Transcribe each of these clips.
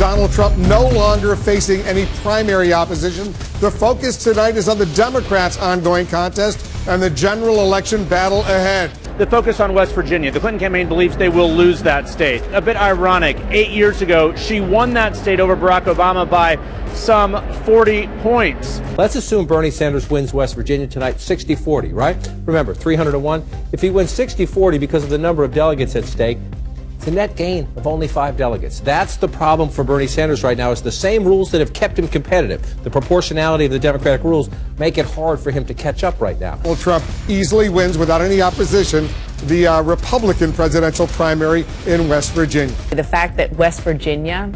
Donald Trump no longer facing any primary opposition. The focus tonight is on the Democrats' ongoing contest and the general election battle ahead. The focus on West Virginia. The Clinton campaign believes they will lose that state. A bit ironic, 8 years ago, she won that state over Barack Obama by some 40 points. Let's assume Bernie Sanders wins West Virginia tonight 60-40, right? Remember, 300-1. If he wins 60-40 because of the number of delegates at stake, it's a net gain of only 5 delegates. That's the problem for Bernie Sanders right now, is the same rules that have kept him competitive. The proportionality of the Democratic rules make it hard for him to catch up right now. Well, Trump easily wins without any opposition the Republican presidential primary in West Virginia. The fact that West Virginia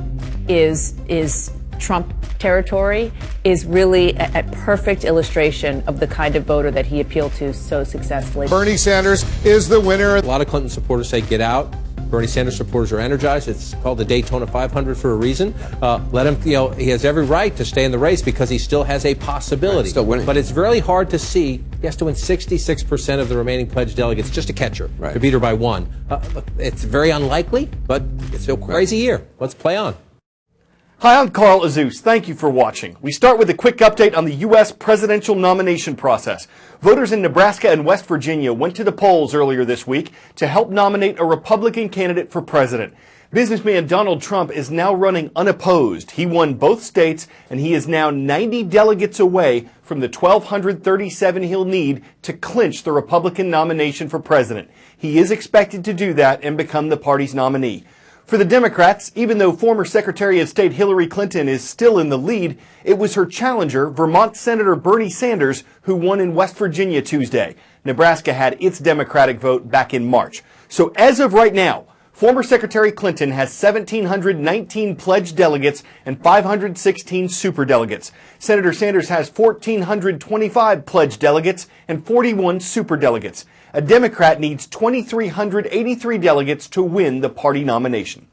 is Trump territory is really a perfect illustration of the kind of voter that he appealed to so successfully. Bernie Sanders is the winner. A lot of Clinton supporters say get out. Bernie Sanders supporters are energized. It's called the Daytona 500 for a reason. Let him, he has every right to stay in the race because he still has a possibility. Still winning. But it's really hard to see. He has to win 66% of the remaining pledged delegates just to catch her, to beat her by 1. It's very unlikely, but it's still a crazy year. Let's play on. Hi, I'm Carl Azuz. Thank you for watching. We start with a quick update on the U.S. presidential nomination process. Voters in Nebraska and West Virginia went to the polls earlier this week to help nominate a Republican candidate for president. Businessman Donald Trump is now running unopposed. He won both states, and he is now 90 delegates away from the 1,237 he'll need to clinch the Republican nomination for president. He is expected to do that and become the party's nominee. For the Democrats, even though former Secretary of State Hillary Clinton is still in the lead, it was her challenger, Vermont Senator Bernie Sanders, who won in West Virginia Tuesday. Nebraska had its Democratic vote back in March. So as of right now, former Secretary Clinton has 1,719 pledged delegates and 516 superdelegates. Senator Sanders has 1,425 pledged delegates and 41 superdelegates. A Democrat needs 2,383 delegates to win the party nomination.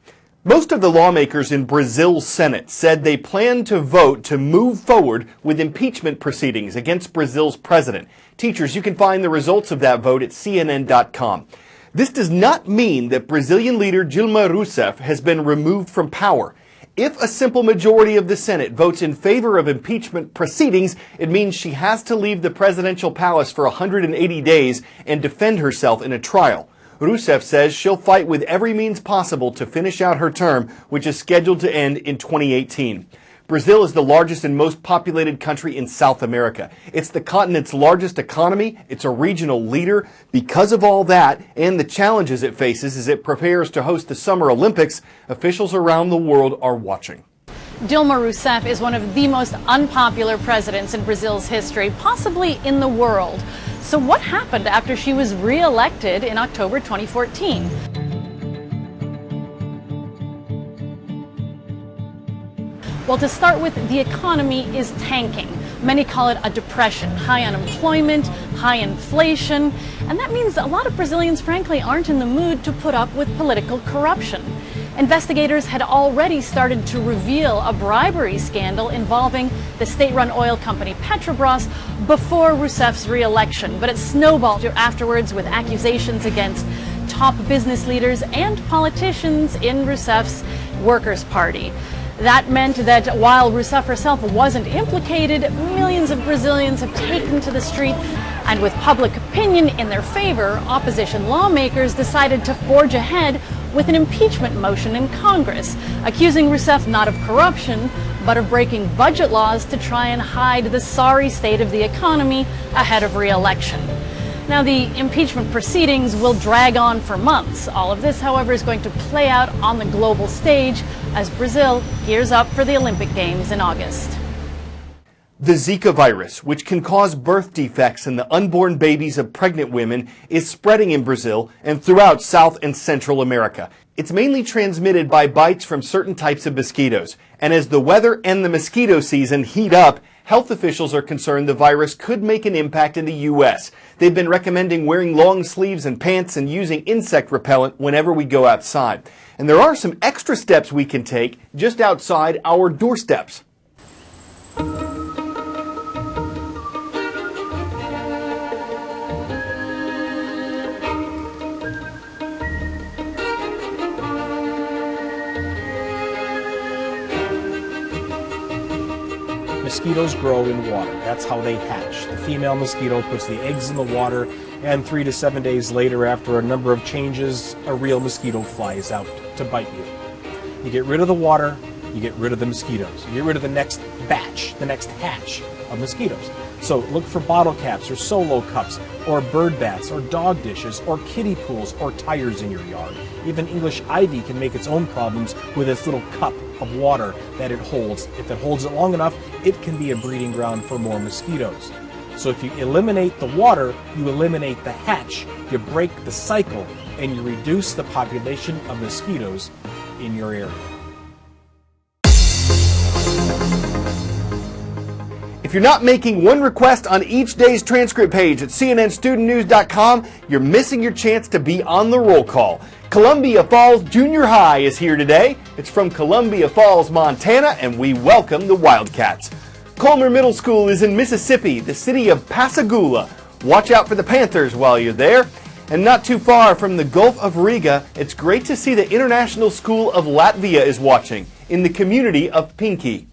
Most of the lawmakers in Brazil's Senate said they plan to vote to move forward with impeachment proceedings against Brazil's president. Teachers, you can find the results of that vote at CNN.com. This does not mean that Brazilian leader Dilma Rousseff has been removed from power. If a simple majority of the Senate votes in favor of impeachment proceedings, it means she has to leave the presidential palace for 180 days and defend herself in a trial. Rousseff says she'll fight with every means possible to finish out her term, which is scheduled to end in 2018. Brazil is the largest and most populated country in South America. It's the continent's largest economy. It's a regional leader. Because of all that and the challenges it faces as it prepares to host the Summer Olympics, officials around the world are watching. Dilma Rousseff is one of the most unpopular presidents in Brazil's history, possibly in the world. So what happened after she was re-elected in October 2014? Well, to start with, the economy is tanking. Many call it a depression, high unemployment, high inflation, and that means a lot of Brazilians, frankly, aren't in the mood to put up with political corruption. Investigators had already started to reveal a bribery scandal involving the state-run oil company Petrobras before Rousseff's re-election, but it snowballed afterwards with accusations against top business leaders and politicians in Rousseff's Workers' Party. That meant that while Rousseff herself wasn't implicated, millions of Brazilians have taken to the street, and with public opinion in their favor, opposition lawmakers decided to forge ahead with an impeachment motion in Congress, accusing Rousseff not of corruption, but of breaking budget laws to try and hide the sorry state of the economy ahead of re-election. Now, the impeachment proceedings will drag on for months. All of this, however, is going to play out on the global stage as Brazil gears up for the Olympic Games in August. The Zika virus, which can cause birth defects in the unborn babies of pregnant women, is spreading in Brazil and throughout South and Central America. It's mainly transmitted by bites from certain types of mosquitoes. And as the weather and the mosquito season heat up, health officials are concerned the virus could make an impact in the U.S. They've been recommending wearing long sleeves and pants and using insect repellent whenever we go outside. And there are some extra steps we can take just outside our doorsteps. mosquitoes grow in water. That's how they hatch. The female mosquito puts the eggs in the water, and 3 to 7 days later, after a number of changes, a real mosquito flies out to bite you. You get rid of the water, you get rid of the mosquitoes. You get rid of the next batch, the next hatch of mosquitoes. So look for bottle caps or solo cups or bird baths or dog dishes or kiddie pools or tires in your yard. Even English ivy can make its own problems with its little cup of water that it holds. If it holds it long enough, it can be a breeding ground for more mosquitoes. So if you eliminate the water, you eliminate the hatch, you break the cycle, and you reduce the population of mosquitoes in your area. If you're not making one request on each day's transcript page at cnnstudentnews.com, you're missing your chance to be on the roll call. Columbia Falls Junior High is here today. It's from Columbia Falls, Montana, and we welcome the Wildcats. Colmer Middle School is in Mississippi, the city of Pascagoula. Watch out for the Panthers while you're there. And not too far from the Gulf of Riga, it's great to see the International School of Latvia is watching in the community of Pinki.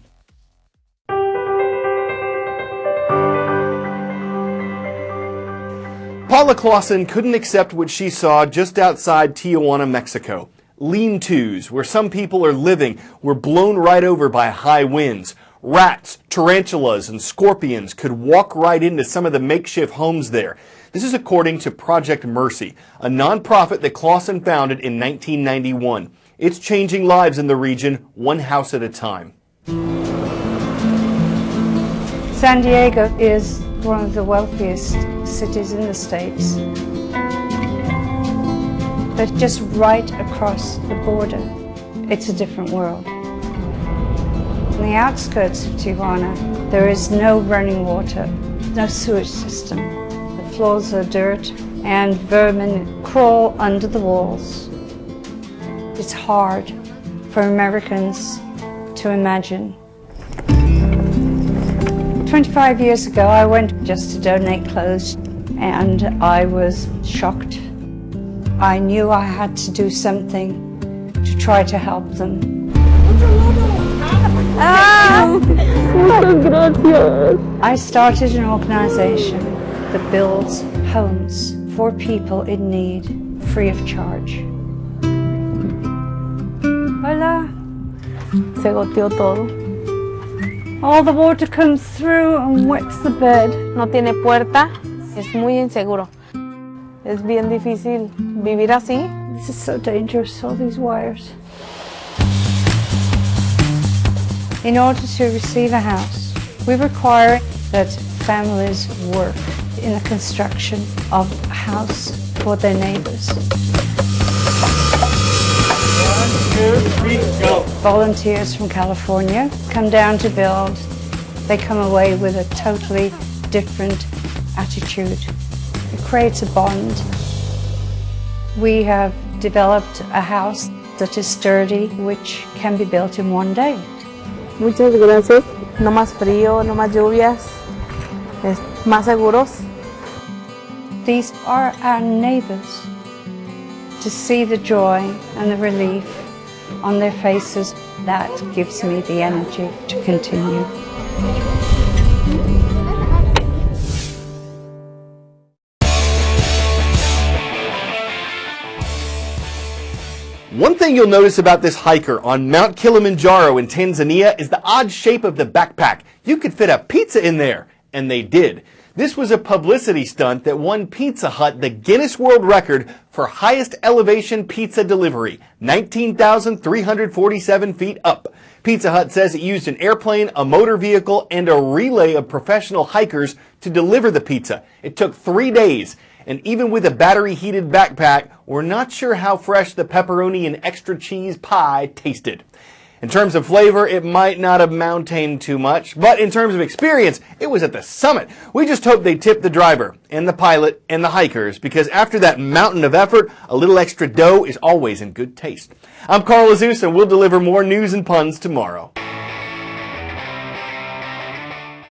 Paula Clausen couldn't accept what she saw just outside Tijuana, Mexico. Lean-tos, where some people are living, were blown right over by high winds. Rats, tarantulas, and scorpions could walk right into some of the makeshift homes there. This is according to Project Mercy, a nonprofit that Clausen founded in 1991. It's changing lives in the region, one house at a time. San Diego is one of the wealthiest cities in the States. But just right across the border, it's a different world. On the outskirts of Tijuana, there is no running water, no sewage system. The floors are dirt and vermin crawl under the walls. It's hard for Americans to imagine. 25 years ago, I went just to donate clothes, and I was shocked. I knew I had to do something to try to help them. I started an organization that builds homes for people in need, free of charge. Hola. Se goteó todo. All the water comes through and wets the bed. No tiene puerta, es muy inseguro. Es bien difícil vivir así. This is so dangerous, all these wires. In order to receive a house, we require that families work in the construction of a house for their neighbors. 1, 2, 3, go. Volunteers from California come down to build. They come away with a totally different attitude. It creates a bond. We have developed a house that is sturdy, which can be built in one day. Muchas gracias. No más frío, no más lluvias, más seguros. These are our neighbors. To see the joy and the relief on their faces, that gives me the energy to continue. One thing you'll notice about this hiker on Mount Kilimanjaro in Tanzania is the odd shape of the backpack. You could fit a pizza in there, and they did. This was a publicity stunt that won Pizza Hut the Guinness World Record for highest elevation pizza delivery, 19,347 feet up. Pizza Hut says it used an airplane, a motor vehicle, and a relay of professional hikers to deliver the pizza. It took 3 days, and even with a battery-heated backpack, we're not sure how fresh the pepperoni and extra cheese pie tasted. In terms of flavor, it might not have maintained too much, but in terms of experience, it was at the summit. We just hope they tip the driver and the pilot and the hikers, because after that mountain of effort, a little extra dough is always in good taste. I'm Carl Azus, and we'll deliver more news and puns tomorrow.